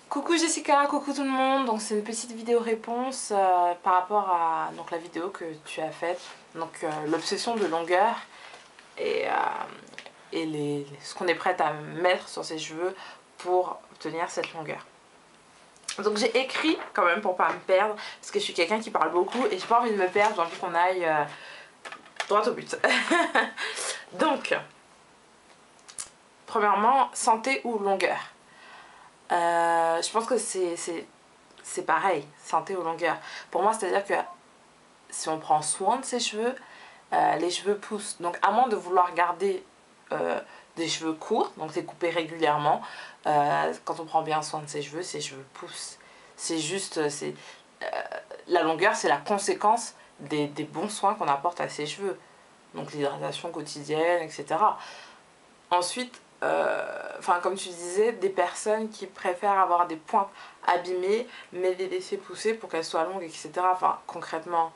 Coucou Jessica, coucou tout le monde. Donc c'est une petite vidéo réponse par rapport à la vidéo que tu as faite. Donc l'obsession de longueur et, ce qu'on est prête à mettre sur ses cheveux pour obtenir cette longueur. Donc j'ai écrit quand même pour pas me perdre parce que je suis quelqu'un qui parle beaucoup et j'ai pas envie de me perdre, j'ai envie qu'on aille droit au but. Donc premièrement, santé ou longueur. Je pense que c'est pareil, santé ou longueur. Pour moi, c'est à dire que si on prend soin de ses cheveux, les cheveux poussent. Donc à moins de vouloir garder des cheveux courts, donc les couper régulièrement, quand on prend bien soin de ses cheveux poussent. C'est juste, la longueur, c'est la conséquence des bons soins qu'on apporte à ses cheveux. Donc l'hydratation quotidienne, etc. Ensuite, comme tu disais, des personnes qui préfèrent avoir des pointes abîmées, mais les laisser pousser pour qu'elles soient longues, etc. Enfin, concrètement,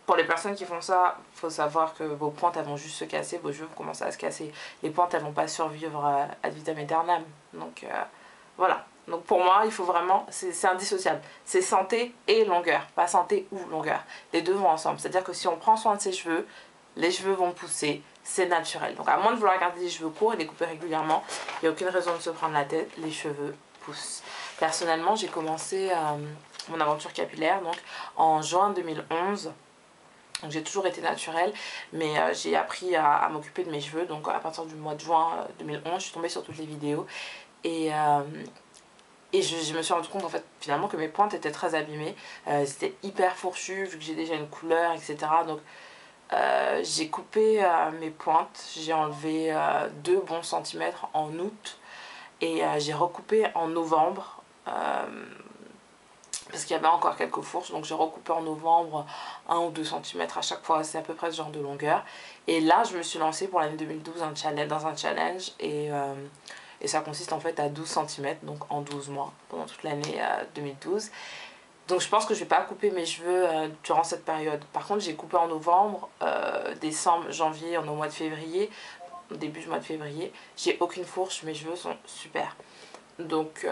pour les personnes qui font ça, il faut savoir que vos pointes, elles vont juste se casser, vos cheveux vont commencer à se casser. Les pointes, elles vont pas survivre ad vitam aeternam. Donc, voilà. Donc pour moi, il faut vraiment, c'est indissociable. C'est santé et longueur, pas santé ou longueur. Les deux vont ensemble. C'est-à-dire que si on prend soin de ses cheveux, les cheveux vont pousser, c'est naturel. Donc à moins de vouloir garder les cheveux courts et les couper régulièrement, il n'y a aucune raison de se prendre la tête, les cheveux poussent. Personnellement, j'ai commencé mon aventure capillaire donc, en juin 2011. Donc j'ai toujours été naturelle, mais j'ai appris à m'occuper de mes cheveux. Donc à partir du mois de juin 2011, je suis tombée sur toutes les vidéos. Et je me suis rendu compte en fait finalement que mes pointes étaient très abîmées. C'était hyper fourchu vu que j'ai déjà une couleur, etc. Donc j'ai coupé mes pointes, j'ai enlevé 2 bons centimètres en août et j'ai recoupé en novembre parce qu'il y avait encore quelques fourches, donc j'ai recoupé en novembre 1 ou 2 centimètres à chaque fois, c'est à peu près ce genre de longueur. Et là je me suis lancée pour l'année 2012 dans un challenge et ça consiste en fait à 12 centimètres, donc en 12 mois pendant toute l'année 2012. Donc je pense que je vais pas couper mes cheveux durant cette période. Par contre j'ai coupé en novembre, décembre, janvier, au mois de février, au début du mois de février. J'ai aucune fourche, mes cheveux sont super. Donc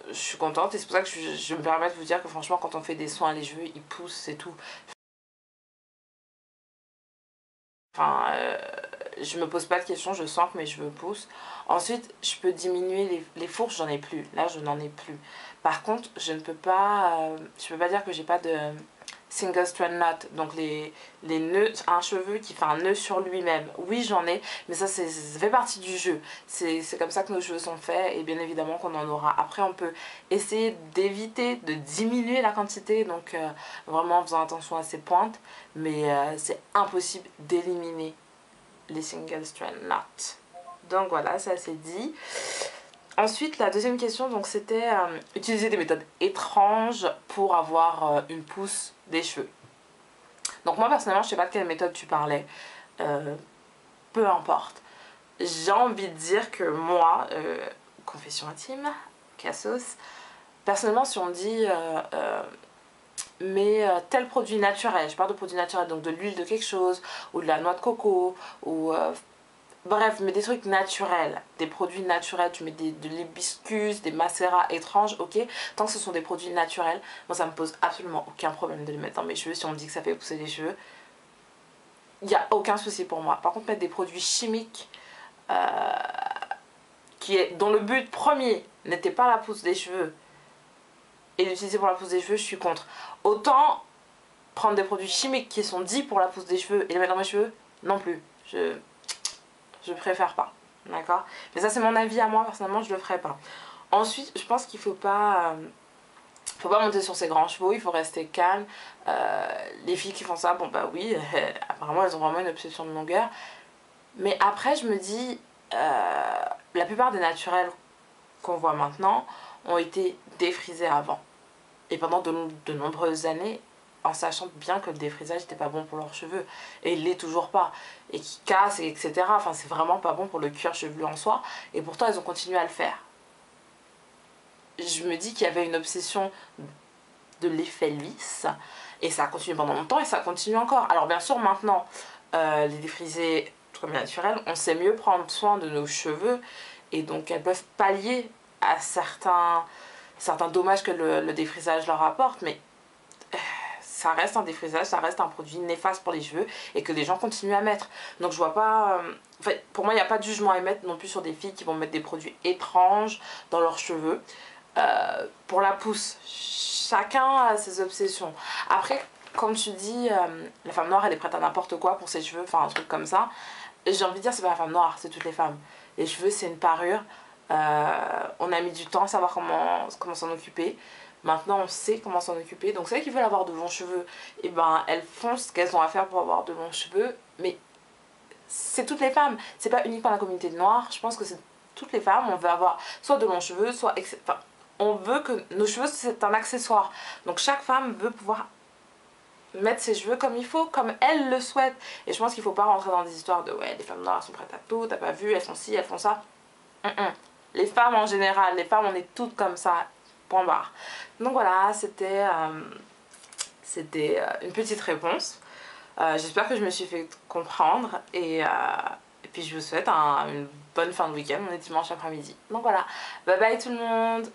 je suis contente et c'est pour ça que je me permets de vous dire que franchement quand on fait des soins les cheveux ils poussent, c'est tout. Enfin, je me pose pas de questions, je sens que mes cheveux poussent. Ensuite, je peux diminuer les fourches, j'en ai plus. Là, je n'en ai plus. Par contre, je peux pas dire que j'ai pas de single strand knot, donc les nœuds, un cheveu qui fait un nœud sur lui-même. Oui, j'en ai, mais ça fait partie du jeu. C'est comme ça que nos cheveux sont faits et bien évidemment qu'on en aura. Après, on peut essayer d'éviter, de diminuer la quantité, donc vraiment en faisant attention à ses pointes, mais c'est impossible d'éliminer les single strand knots. Donc voilà, ça c'est dit. Ensuite, la deuxième question, donc c'était utiliser des méthodes étranges pour avoir une pousse des cheveux. Donc moi personnellement, je sais pas de quelle méthode tu parlais. Peu importe. J'ai envie de dire que moi, confession intime, cassos, personnellement si on me dit mais tel produit naturel, je parle de produit naturel, donc de l'huile de quelque chose, ou de la noix de coco, ou bref, mais des trucs naturels, des produits naturels, tu mets de l'hibiscus, des macérats étranges, ok. Tant que ce sont des produits naturels, moi ça me pose absolument aucun problème de les mettre dans mes cheveux. Si on me dit que ça fait pousser les cheveux, il n'y a aucun souci pour moi. Par contre, mettre des produits chimiques dont le but premier n'était pas la pousse des cheveux et l'utiliser pour la pousse des cheveux, je suis contre. Autant prendre des produits chimiques qui sont dits pour la pousse des cheveux et les mettre dans mes cheveux, non plus. Je préfère pas, d'accord. Mais ça c'est mon avis à moi, personnellement je le ferai pas. Ensuite je pense qu'il faut pas monter sur ses grands chevaux, il faut rester calme. Les filles qui font ça, bon bah oui, apparemment elles ont vraiment une obsession de longueur. Mais après je me dis, la plupart des naturels qu'on voit maintenant ont été défrisés avant. Et pendant de nombreuses années, en sachant bien que le défrisage n'était pas bon pour leurs cheveux. Et il l'est toujours pas. Et qui casse, etc. Enfin, c'est vraiment pas bon pour le cuir chevelu en soi. Et pourtant, elles ont continué à le faire. Je me dis qu'il y avait une obsession de l'effet lisse. Et ça a continué pendant longtemps et ça continue encore. Alors bien sûr, maintenant, les défrisés comme naturels, on sait mieux prendre soin de nos cheveux. Et donc, elles peuvent pallier à certains certains dommages que le défrisage leur apporte, mais ça reste un défrisage, ça reste un produit néfaste pour les cheveux et que les gens continuent à mettre. Donc je vois pas... en fait, pour moi, il n'y a pas de jugement à émettre non plus sur des filles qui vont mettre des produits étranges dans leurs cheveux. Pour la pousse, chacun a ses obsessions. Après, comme tu dis, la femme noire, elle est prête à n'importe quoi pour ses cheveux, enfin un truc comme ça. Et j'ai envie de dire, c'est pas la femme noire, c'est toutes les femmes. Les cheveux, c'est une parure. On a mis du temps à savoir comment s'en occuper. Maintenant, on sait comment s'en occuper. Donc, celles qui veulent avoir de longs cheveux, et ben, elles font ce qu'elles ont à faire pour avoir de longs cheveux. Mais c'est toutes les femmes. C'est pas uniquement la communauté noire. Je pense que c'est toutes les femmes. On veut avoir soit de longs cheveux, soit... Enfin, on veut que nos cheveux, c'est un accessoire. Donc, chaque femme veut pouvoir mettre ses cheveux comme il faut, comme elle le souhaite. Et je pense qu'il faut pas rentrer dans des histoires de ouais, les femmes noires sont prêtes à tout, t'as pas vu, elles font ci, elles font ça. Les femmes en général, les femmes on est toutes comme ça, point barre. Donc voilà, c'était une petite réponse. J'espère que je me suis fait comprendre et puis je vous souhaite une bonne fin de week-end, on est dimanche après-midi. Donc voilà, bye bye tout le monde.